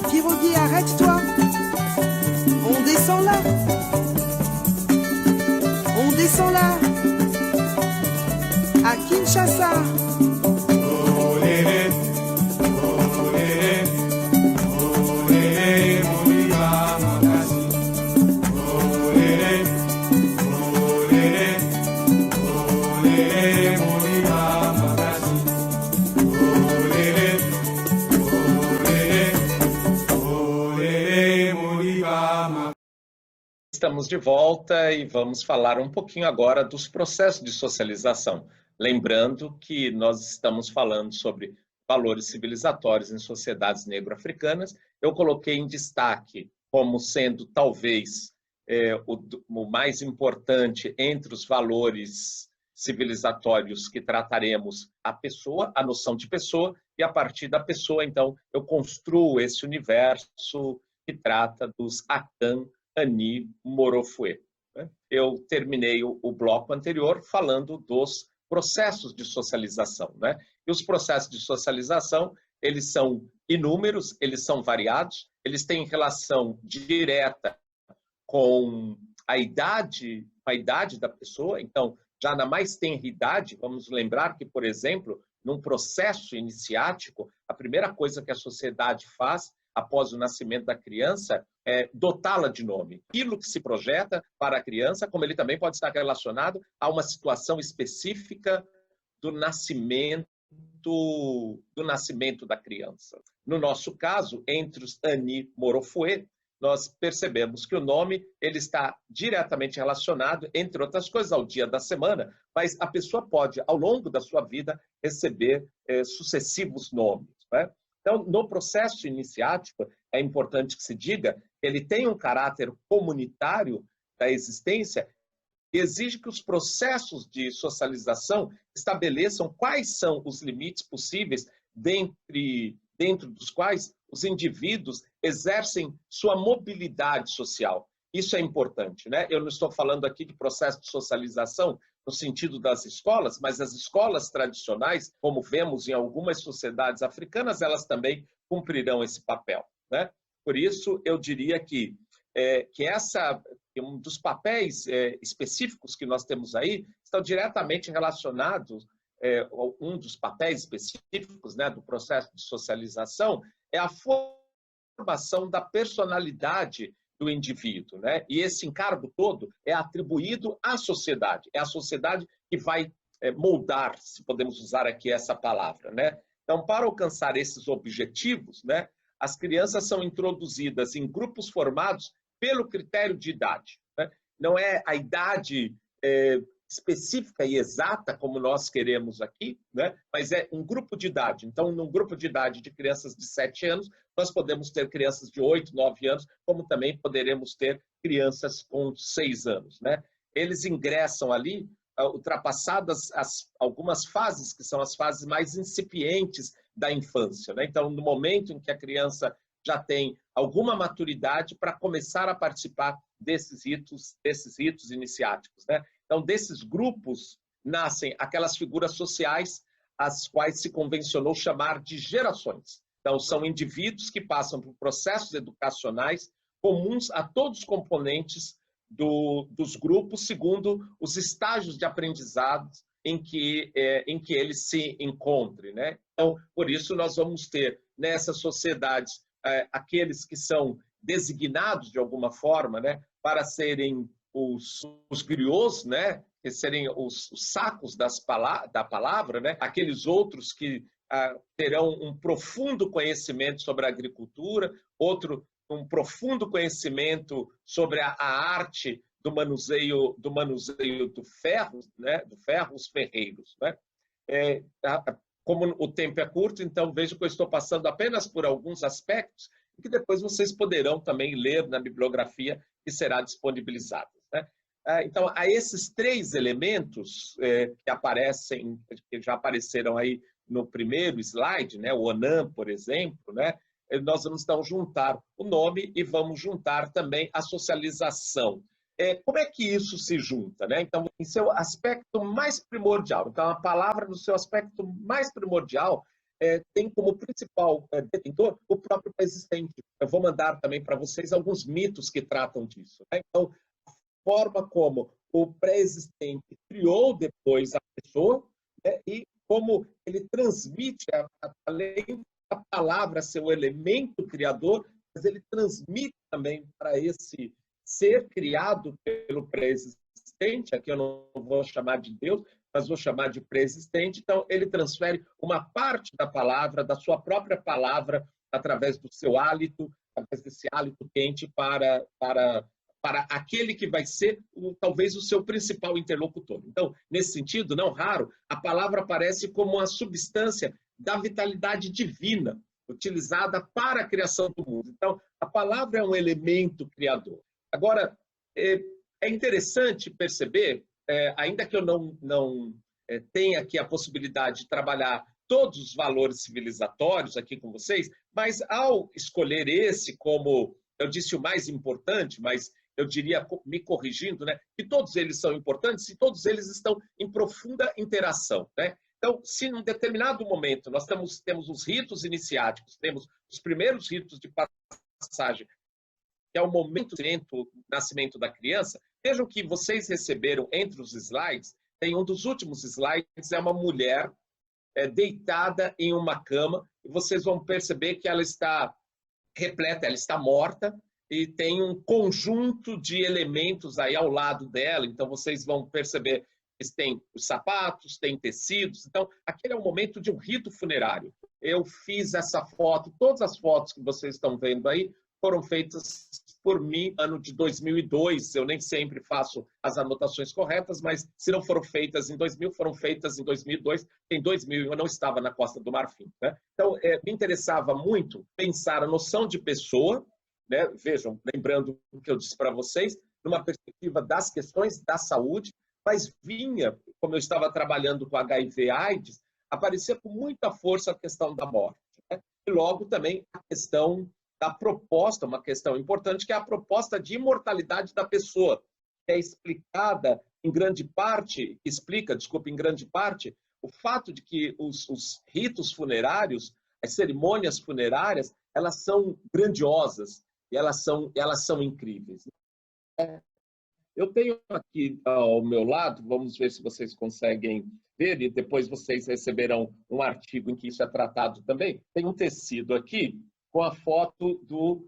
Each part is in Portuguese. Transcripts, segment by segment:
Kirogi, arrête-toi. On descend là. On descend là. À Kinshasa. Estamos de volta e vamos falar um pouquinho agora dos processos de socialização. Lembrando que nós estamos falando sobre valores civilizatórios em sociedades negro-africanas. Eu coloquei em destaque como sendo talvez o mais importante entre os valores civilizatórios que trataremos a pessoa, a noção de pessoa, e a partir da pessoa, então, eu construo esse universo que trata dos Akan, Ani, Morofue. Eu terminei o bloco anterior falando dos processos de socialização, né? E os processos de socialização, eles são inúmeros, eles são variados, eles têm relação direta com a idade da pessoa. Então, já na mais tenra idade, vamos lembrar que, por exemplo, num processo iniciático, a primeira coisa que a sociedade faz após o nascimento da criança é dotá-la de nome. Aquilo que se projeta para a criança, como ele também pode estar relacionado a uma situação específica do nascimento da criança. No nosso caso, entre os Ani Morofue, nós percebemos que o nome ele está diretamente relacionado, entre outras coisas, ao dia da semana, mas a pessoa pode, ao longo da sua vida, receber sucessivos nomes, né? Então, no processo iniciático, é importante que se diga que ele tem um caráter comunitário da existência e exige que os processos de socialização estabeleçam quais são os limites possíveis dentro dos quais os indivíduos exercem sua mobilidade social. Isso é importante, né? Eu não estou falando aqui de processo de socialização no sentido das escolas, mas as escolas tradicionais, como vemos em algumas sociedades africanas, elas também cumprirão esse papel, né? Por isso, eu diria que um dos papéis específicos que nós temos aí estão diretamente relacionados, um dos papéis específicos, né, do processo de socialização é a formação da personalidade do indivíduo, né? E esse encargo todo é atribuído à sociedade. É a sociedade que vai moldar, se podemos usar aqui essa palavra, né? Então, para alcançar esses objetivos, né, as crianças são introduzidas em grupos formados pelo critério de idade, né? Não é a idade específica e exata, como nós queremos aqui, né? Mas é um grupo de idade. Então, num grupo de idade de crianças de 7 anos, nós podemos ter crianças de 8, 9 anos, como também poderemos ter crianças com 6 anos, né? Eles ingressam ali, ultrapassadas algumas fases, que são as fases mais incipientes da infância, né? Então, no momento em que a criança já tem alguma maturidade para começar a participar desses ritos iniciáticos, né? Então, desses grupos nascem aquelas figuras sociais as quais se convencionou chamar de gerações. Então, são indivíduos que passam por processos educacionais comuns a todos os componentes dos grupos, segundo os estágios de aprendizado em que eles se encontrem, né? Então, por isso, nós vamos ter nessas sociedades aqueles que são designados de alguma forma, né, para serem os griots, né, que serem os sacos da palavra, né, aqueles outros que terão um profundo conhecimento sobre a agricultura, outro um profundo conhecimento sobre a arte do manuseio do ferro, né, os ferreiros, né? Como o tempo é curto, então vejo que eu estou passando apenas por alguns aspectos que depois vocês poderão também ler na bibliografia que será disponibilizada, né? Então, a esses 3 elementos que aparecem, que já apareceram aí no primeiro slide, né, o ONAM, por exemplo, né, nós vamos então juntar o nome e vamos juntar também a socialização. como é que isso se junta, né? Então, em seu aspecto mais primordial, então a palavra no seu aspecto mais primordial tem como principal detentor o próprio pré-existente. Eu vou mandar também para vocês alguns mitos que tratam disso, né? Então, a forma como o pré-existente criou depois a pessoa, né? E como ele transmite, além da palavra ser o elemento criador, mas ele transmite também para esse ser criado pelo pré-existente, aqui eu não vou chamar de Deus, mas vou chamar de pré-existente. Então, ele transfere uma parte da palavra, da sua própria palavra, através do seu hálito, através desse hálito quente para aquele que vai ser talvez o seu principal interlocutor. Então, nesse sentido, não raro, a palavra aparece como uma substância da vitalidade divina, utilizada para a criação do mundo. Então, a palavra é um elemento criador. Agora, é interessante perceber, ainda que eu não tenha aqui a possibilidade de trabalhar todos os valores civilizatórios aqui com vocês, mas ao escolher esse como, eu disse o mais importante, mas eu diria, me corrigindo, né, que todos eles são importantes e todos eles estão em profunda interação, né? Então, se em um determinado momento nós temos os ritos iniciáticos, temos os primeiros ritos de passagem, que é o momento do nascimento da criança, vejam que vocês receberam entre os slides, tem um dos últimos slides, é uma mulher deitada em uma cama, e vocês vão perceber que ela está repleta, ela está morta, e tem um conjunto de elementos aí ao lado dela, então vocês vão perceber que tem os sapatos, tem tecidos, então aquele é o momento de um rito funerário. Eu fiz essa foto, todas as fotos que vocês estão vendo aí foram feitas por mim ano de 2002, eu nem sempre faço as anotações corretas, mas se não foram feitas em 2000, foram feitas em 2002, em 2000 eu não estava na Costa do Marfim, né? Então, me interessava muito pensar a noção de pessoa, né? Vejam, lembrando o que eu disse para vocês, numa perspectiva das questões da saúde, mas vinha, como eu estava trabalhando com HIV/AIDS, aparecia com muita força a questão da morte, né? E logo também a questão da proposta, uma questão importante, que é a proposta de imortalidade da pessoa, que é explicada em grande parte, em grande parte, o fato de que os ritos funerários, as cerimônias funerárias, elas são grandiosas e elas são incríveis. Eu tenho aqui ao meu lado, vamos ver se vocês conseguem ver, e depois vocês receberão um artigo em que isso é tratado também. Tem um tecido aqui com a foto do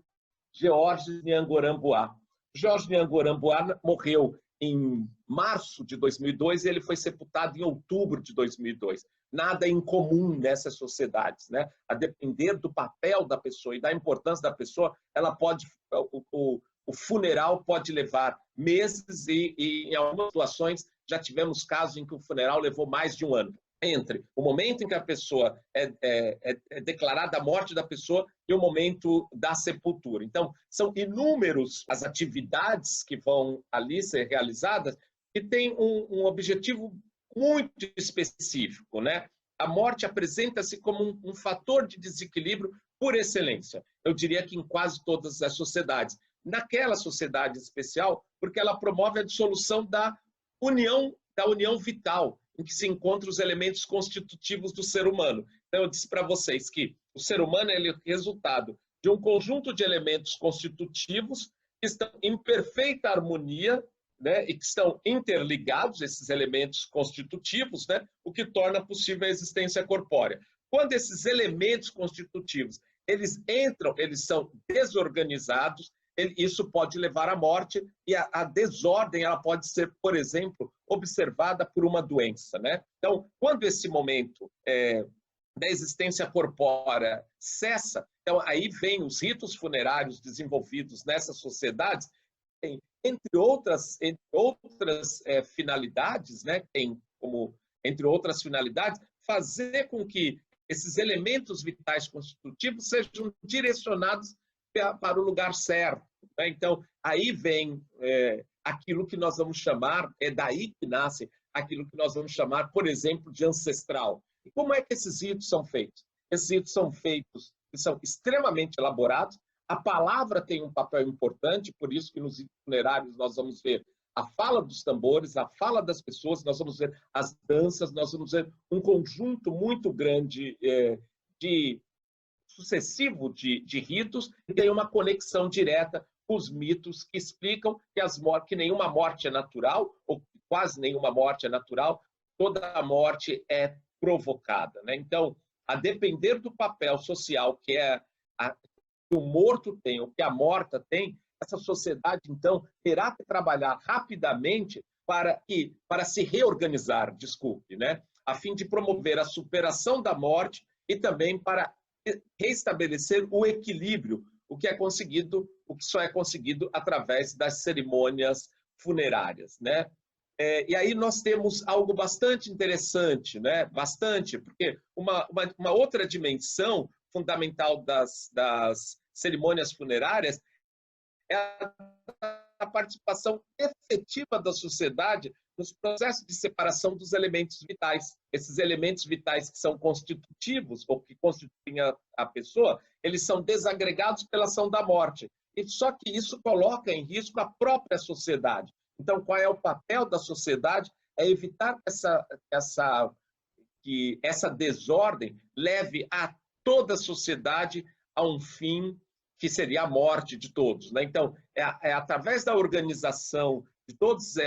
Georges Niangoran-Buá. Georges Niangoran-Buá morreu em março de 2002 e ele foi sepultado em outubro de 2002. Nada incomum nessas sociedades, né? A depender do papel da pessoa e da importância da pessoa, ela pode, o funeral pode levar meses e em algumas situações já tivemos casos em que o funeral levou mais de um ano. Entre o momento em que a pessoa é declarada a morte da pessoa e o momento da sepultura. Então, são inúmeros as atividades que vão ali ser realizadas que têm um objetivo muito específico, né? A morte apresenta-se como um fator de desequilíbrio por excelência. Eu diria que em quase todas as sociedades. Naquela sociedade especial, porque ela promove a dissolução da união vital, em que se encontram os elementos constitutivos do ser humano. Então, eu disse para vocês que o ser humano é o resultado de um conjunto de elementos constitutivos que estão em perfeita harmonia, né, e que estão interligados, esses elementos constitutivos, né, o que torna possível a existência corpórea. Quando esses elementos constitutivos eles entram, eles são desorganizados, isso pode levar à morte, e a desordem ela pode ser, por exemplo, observada por uma doença, né? Então, quando esse momento da existência corpórea cessa, então aí vem os ritos funerários desenvolvidos nessas sociedades, entre outras finalidades, né? Tem como, entre outras finalidades, fazer com que esses elementos vitais constitutivos sejam direcionados para o lugar certo, né? Então, aí vem aquilo que nós vamos chamar, é daí que nasce aquilo que nós vamos chamar, por exemplo, de ancestral. E como é que esses ritos são feitos? Esses ritos são feitos, são extremamente elaborados, A palavra tem um papel importante, por isso que nos ritos funerários nós vamos ver a fala dos tambores, a fala das pessoas, nós vamos ver as danças, nós vamos ver um conjunto muito grande sucessivo de ritos, e tem uma conexão direta com os mitos que explicam que nenhuma morte é natural, ou quase nenhuma morte é natural, toda a morte é provocada, né? Então, a depender do papel social que que o morto tem, ou que a morta tem, essa sociedade, então, terá que trabalhar rapidamente para se reorganizar, desculpe, né? A fim de promover a superação da morte e também para restabelecer o equilíbrio, o que só é conseguido através das cerimônias funerárias, né? E aí nós temos algo bastante interessante, né? Bastante, porque uma outra dimensão fundamental das cerimônias funerárias é a participação efetiva da sociedade nos processos de separação dos elementos vitais. Esses elementos vitais que são constitutivos, ou que constituem a pessoa, eles são desagregados pela ação da morte. E só que isso coloca em risco a própria sociedade. Então, qual é o papel da sociedade? É evitar que essa desordem leve a toda a sociedade a um fim que seria a morte de todos, né? Então, é através da organização de todos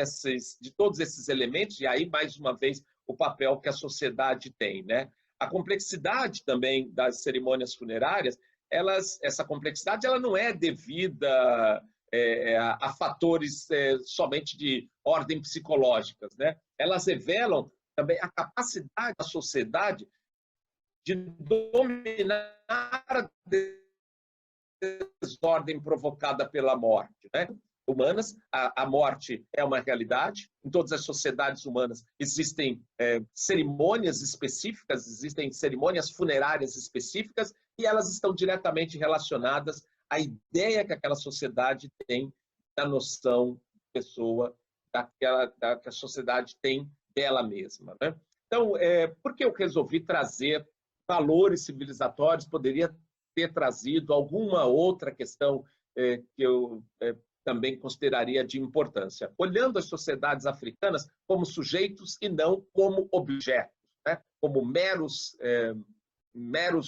esses elementos, e aí, mais uma vez, o papel que a sociedade tem, né? A complexidade também das cerimônias funerárias, essa complexidade ela não é devida a fatores somente de ordem psicológicas, né? Elas revelam também a capacidade da sociedade de dominar a desordem provocada pela morte, né? Humanas, a morte é uma realidade. Em todas as sociedades humanas existem cerimônias específicas, existem cerimônias funerárias específicas, e elas estão diretamente relacionadas à ideia que aquela sociedade tem da noção de pessoa, que a sociedade tem dela mesma, né? Então, por que eu resolvi trazer valores civilizatórios? Poderia ter trazido alguma outra questão que eu também consideraria de importância. Olhando as sociedades africanas como sujeitos e não como objetos, né? Como meros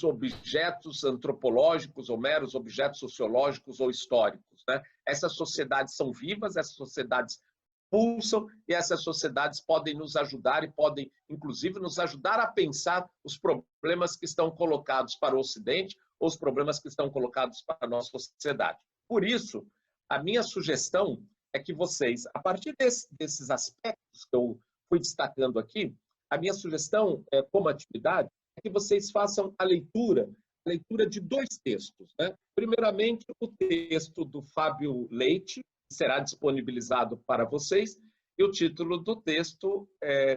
objetos antropológicos ou meros objetos sociológicos ou históricos, né? Essas sociedades são vivas, essas sociedades pulsam, e essas sociedades podem nos ajudar e podem, inclusive, nos ajudar a pensar os problemas que estão colocados para o Ocidente ou os problemas que estão colocados para a nossa sociedade. Por isso, a minha sugestão é que vocês, a partir desses aspectos que eu fui destacando aqui, a minha sugestão, como atividade, é que vocês façam a leitura de dois textos, né? Primeiramente, o texto do Fábio Leite, que será disponibilizado para vocês, e o título do texto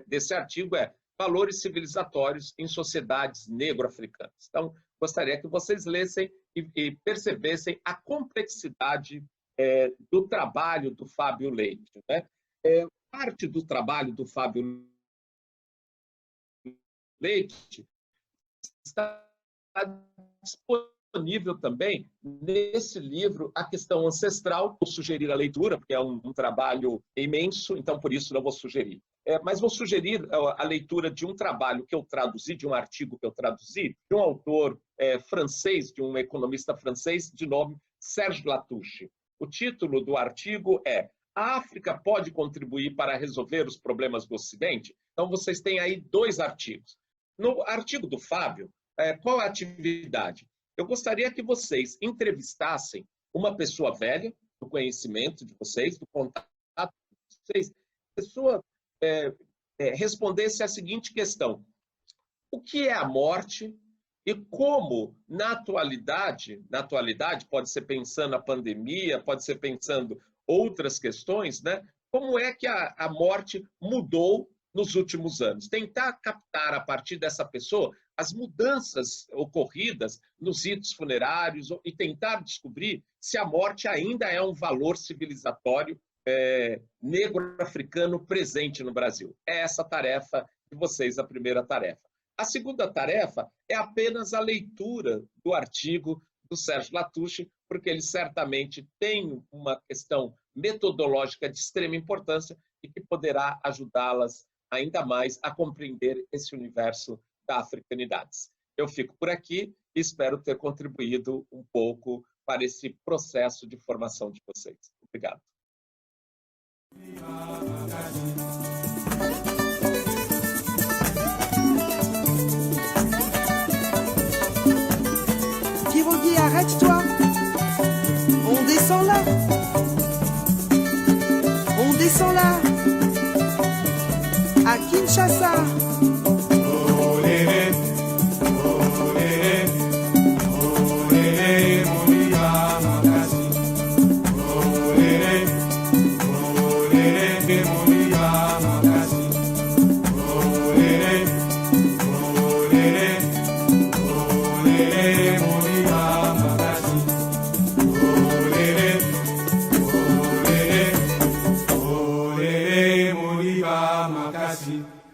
desse artigo é Valores Civilizatórios em Sociedades Negro-Africanas. Então, gostaria que vocês lessem e percebessem a complexidade do trabalho do Fábio Leite, né? Parte do trabalho do Fábio Leite está disponível também nesse livro, A Questão Ancestral. Vou sugerir a leitura, porque é um trabalho imenso, então por isso não vou sugerir. Mas vou sugerir a leitura de um trabalho que eu traduzi, de um artigo que eu traduzi, de um autor francês, de um economista francês, de nome Serge Latouche. O título do artigo é A África pode contribuir para resolver os problemas do Ocidente? Então vocês têm aí dois artigos. No artigo do Fábio, qual a atividade? Eu gostaria que vocês entrevistassem uma pessoa velha, do conhecimento de vocês, do contato de vocês, a pessoa respondesse a seguinte questão: o que é a morte e como, na atualidade, pode ser pensando a pandemia, pode ser pensando outras questões, né? Como é que a morte mudou nos últimos anos? Tentar captar, a partir dessa pessoa, as mudanças ocorridas nos ritos funerários e tentar descobrir se a morte ainda é um valor civilizatório negro-africano presente no Brasil. É essa a tarefa de vocês, a primeira tarefa. A segunda tarefa é apenas a leitura do artigo do Sérgio Latouche, porque ele certamente tem uma questão metodológica de extrema importância e que poderá ajudá-las ainda mais a compreender esse universo da africanidades. Eu fico por aqui e espero ter contribuído um pouco para esse processo de formação de vocês. Obrigado. Tirogui, arrête-toi. On descend là. On descend là. À Kinshasa. Makasi.